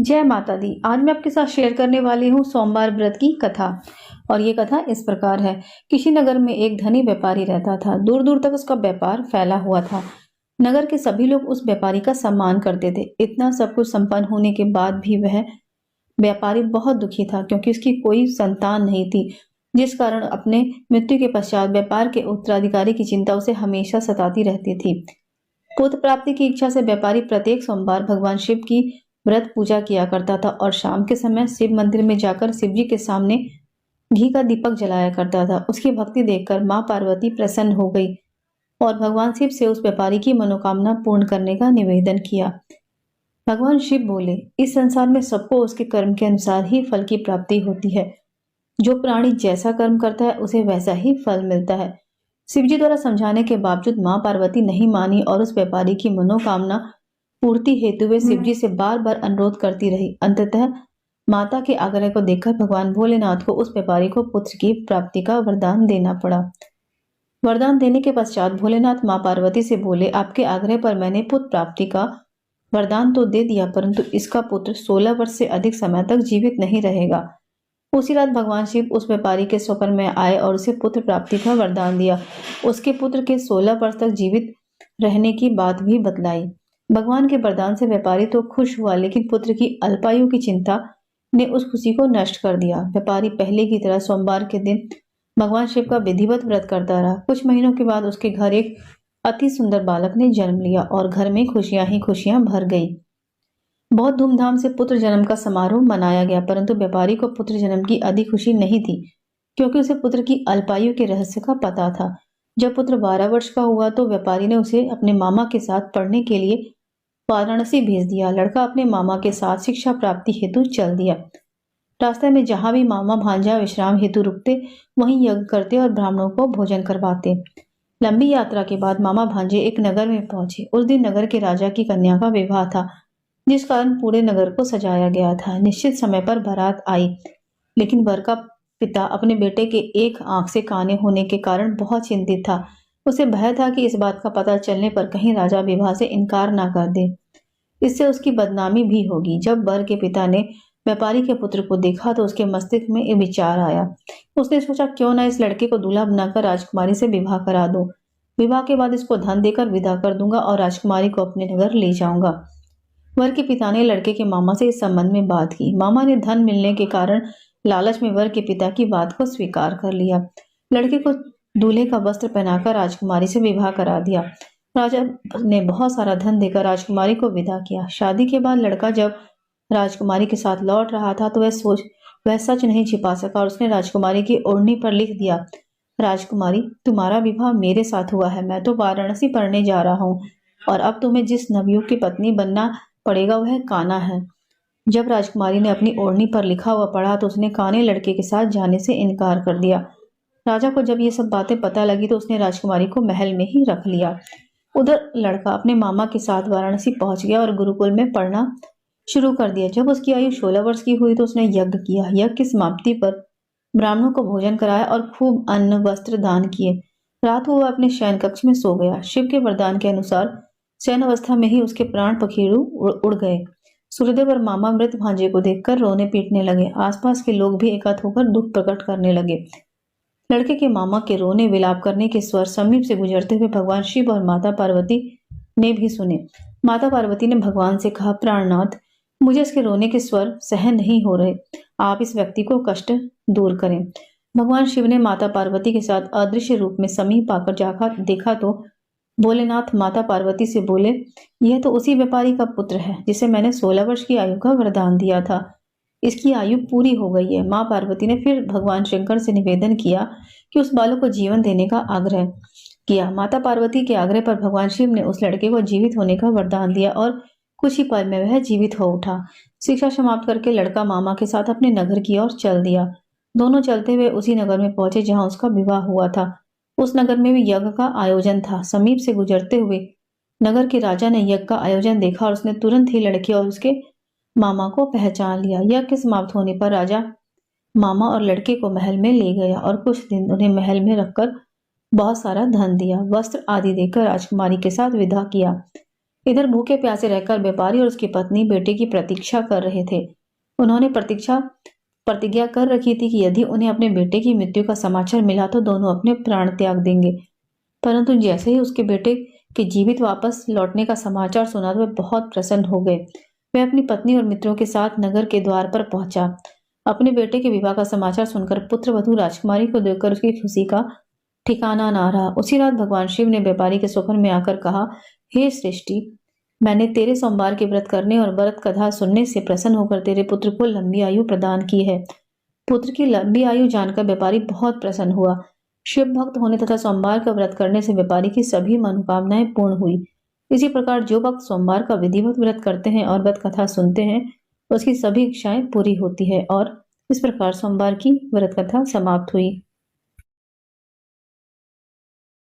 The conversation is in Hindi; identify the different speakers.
Speaker 1: जय माता दी। आज मैं आपके साथ शेयर करने वाली हूँ सोमवार व्रत की कथा। और ये कथा इस प्रकार है। किसी नगर में एक धनी व्यापारी रहता था। दूर दूर तक उसका व्यापार फैला हुआ था। नगर के सभी लोग उस व्यापारी का सम्मान करते थे। इतना सब कुछ संपन्न होने के बाद भी वह व्यापारी बहुत दुखी था, क्योंकि उसकी कोई संतान नहीं थी, जिस कारण अपने मृत्यु के पश्चात व्यापार के उत्तराधिकारी की चिंता उसे हमेशा सताती रहती थी। पुत्र प्राप्ति की इच्छा से व्यापारी प्रत्येक सोमवार भगवान शिव की व्रत पूजा किया करता था और शाम के समय शिव मंदिर में जाकर शिव जी के सामने घी का दीपक जलाया करता था। उसकी भक्ति देखकर मां पार्वती प्रसन्न हो गई और भगवान शिव से उस व्यापारी की मनोकामना पूर्ण करने का निवेदन किया। भगवान शिव बोले, इस संसार में सबको उसके कर्म के अनुसार ही फल की प्राप्ति होती है। जो प्राणी जैसा कर्म करता है उसे वैसा ही फल मिलता है। शिवजी द्वारा समझाने के बावजूद मां पार्वती नहीं मानी और उस व्यापारी की मनोकामना पूर्ति हेतु वे शिवजी से बार बार अनुरोध करती रही। अंततः माता के आग्रह को देखकर भगवान भोलेनाथ को उस व्यापारी को पुत्र की प्राप्ति का वरदान देना पड़ा। वरदान देने के पश्चात भोलेनाथ मां पार्वती से बोले, आपके आग्रह पर मैंने पुत्र प्राप्ति का वरदान तो दे दिया, परंतु इसका पुत्र 16 वर्ष से अधिक समय तक जीवित नहीं रहेगा। उसी रात भगवान शिव उस व्यापारी के स्वप्न में आए और उसे पुत्र प्राप्ति का वरदान दिया। उसके पुत्र के 16 वर्ष तक जीवित रहने की बात भी बतलाई। भगवान के वरदान से व्यापारी तो खुश हुआ, लेकिन पुत्र की अल्पायु की चिंता ने उस खुशी को नष्ट कर दिया। व्यापारी पहले की तरह सोमवार के दिन भगवान शिव का विधिवत व्रत करता रहा। कुछ महीनों के बाद उसके घर एक अति सुंदर बालक ने जन्म लिया और घर में खुशियां ही खुशियां भर गई। बहुत धूमधाम से पुत्र जन्म का समारोह मनाया गया, परंतु व्यापारी को पुत्र जन्म की अधिक खुशी नहीं थी, क्योंकि उसे पुत्र की अल्पायु के रहस्य का पता था। जब पुत्र 12 वर्ष का हुआ तो व्यापारी ने उसे अपने मामा के साथ पढ़ने के लिए वाराणसी भेज दिया। लड़का अपने मामा के साथ शिक्षा प्राप्ति हेतु चल दिया। रास्ते में जहां भी मामा भांजा विश्राम हेतु रुकते, वहीं यज्ञ करते और ब्राह्मणों को भोजन करवाते। लंबी यात्रा के बाद मामा भांजे एक नगर में पहुंचे। उस दिन नगर के राजा की कन्या का विवाह था, जिस कारण पूरे नगर को सजाया गया था। निश्चित समय पर बारात आई, लेकिन वर का पिता अपने बेटे के एक आंख से काने होने के कारण बहुत चिंतित था। उसे भय था कि इस बात का पता चलने पर कहीं राजा विवाह से इनकार ना कर दे, इससे उसकी बदनामी भी होगी। जब वर के पिता ने व्यापारी के पुत्र को देखा तो उसके मस्तिष्क में एक विचार आया। उसने सोचा, क्यों ना इस लड़के को दूल्हा बनाकर राजकुमारी से विवाह करा दूं। विवाह के बाद इसको धन देकर विदा कर दूंगा और राजकुमारी को अपने नगर ले जाऊंगा। वर के पिता ने लड़के के मामा से इस संबंध में बात की। मामा ने धन मिलने के कारण लालच में वर के पिता की बात को स्वीकार कर लिया। लड़के को दूल्हे का वस्त्र पहनाकर राजकुमारी से विवाह करा दिया। राजा ने बहुत सारा धन देकर राजकुमारी को विदा किया। शादी के बाद लड़का जब राजकुमारी के साथ लौट रहा था तो वह सच नहीं छिपा सका और उसने राजकुमारी की ओढ़नी पर लिख दिया, राजकुमारी, तुम्हारा विवाह मेरे साथ हुआ है। मैं तो वाराणसी पढ़ने जा रहा हूँ और अब तुम्हें जिस नवयुवक की पत्नी बनना पड़ेगा वह कान्हा है। जब राजकुमारी ने अपनी ओढ़नी पर लिखा हुआ पढ़ा तो उसने कान्हे लड़के के साथ जाने से इनकार कर दिया। राजा को जब ये सब बातें पता लगी तो उसने राजकुमारी को महल में ही रख लिया। उधर लड़का अपने मामा के साथ वाराणसी पहुंच गया और गुरुकुल में पढ़ना शुरू कर दिया। जब उसकी आयु 16 वर्ष की हुई तो उसने यज्ञ किया। यज्ञ की समाप्ति पर ब्राह्मणों को भोजन कराया और खूब अन्न वस्त्र दान किए। रात को वह अपने शयन कक्ष में सो गया। शिव के वरदान के अनुसार शयन अवस्था में ही उसके प्राण पखेरु उड़ गए। सूर्योदय पर मामा मृत भांजे को देखकर रोने पीटने लगे। आसपास के लोग भी एकत्र होकर दुख प्रकट करने लगे। लड़के के मामा के रोने विलाप करने के स्वर समीप से गुजरते हुए भगवान शिव और माता पार्वती ने भी सुने। माता पार्वती ने भगवान से कहा, प्राणनाथ, मुझे इसके रोने के स्वर सहन नहीं हो रहे, आप इस व्यक्ति को कष्ट दूर करें। भगवान शिव ने माता पार्वती के साथ अदृश्य रूप में समीप आकर जाकर देखा तो भोलेनाथ माता पार्वती से बोले, यह तो उसी व्यापारी का पुत्र है जिसे मैंने 16 वर्ष की आयु का वरदान दिया था। इसकी आयु पूरी हो गई है। माँ पार्वती ने फिर भगवान शंकर से निवेदन किया कि उस बालक को जीवन देने का आग्रह किया। माता पार्वती के आग्रह पर भगवान शिव ने उस लड़के को जीवित होने का वरदान दिया और कुछ ही पल में वह जीवित हो उठा। शिक्षा समाप्त करके लड़का मामा के साथ अपने नगर की ओर चल दिया। दोनों चलते हुए उसी नगर में पहुंचे जहां उसका विवाह हुआ था। उस नगर में भी यज्ञ का आयोजन था। समीप से गुजरते हुए नगर के राजा ने यज्ञ का आयोजन देखा और उसने तुरंत ही लड़के और उसके मामा को पहचान लिया। यज्ञ के समाप्त होने पर राजा मामा और लड़के को महल में ले गया और कुछ दिन उन्हें महल में रखकर बहुत सारा धन दिया, वस्त्र आदि देकर राजकुमारी के साथ विदा किया। इधर भूखे प्यासे रहकर व्यापारी और उसकी पत्नी बेटे की प्रतीक्षा कर रहे थे। उन्होंने प्रतिज्ञा कर रखी थी कि यदि उन्हें अपने बेटे की मृत्यु का समाचार मिला तो दोनों अपने प्राण त्याग देंगे। परंतु जैसे ही उसके बेटे के जीवित वापस लौटने का समाचार सुना तो वे बहुत प्रसन्न हो गए। वह अपनी पत्नी और मित्रों के साथ नगर के द्वार पर पहुंचा। अपने बेटे के विवाह का समाचार सुनकर पुत्र वधू राजकुमारी को देखकर उसकी खुशी का ठिकाना ना रहा। उसी रात भगवान शिव ने व्यापारी के स्वप्न में आकर कहा, हे सृष्टि, मैंने तेरे सोमवार के व्रत करने और व्रत कथा सुनने से प्रसन्न होकर तेरे पुत्र को लंबी आयु प्रदान की है। पुत्र की लंबी आयु जानकर व्यापारी बहुत प्रसन्न हुआ। शिव भक्त होने तथा सोमवार का व्रत करने से व्यापारी की सभी मनोकामनाएं पूर्ण हुई। इसी प्रकार जो भक्त सोमवार का विधिवत व्रत करते हैं और व्रत कथा सुनते हैं, उसकी सभी इच्छाएं पूरी होती है। और इस प्रकार सोमवार की व्रत कथा समाप्त हुई।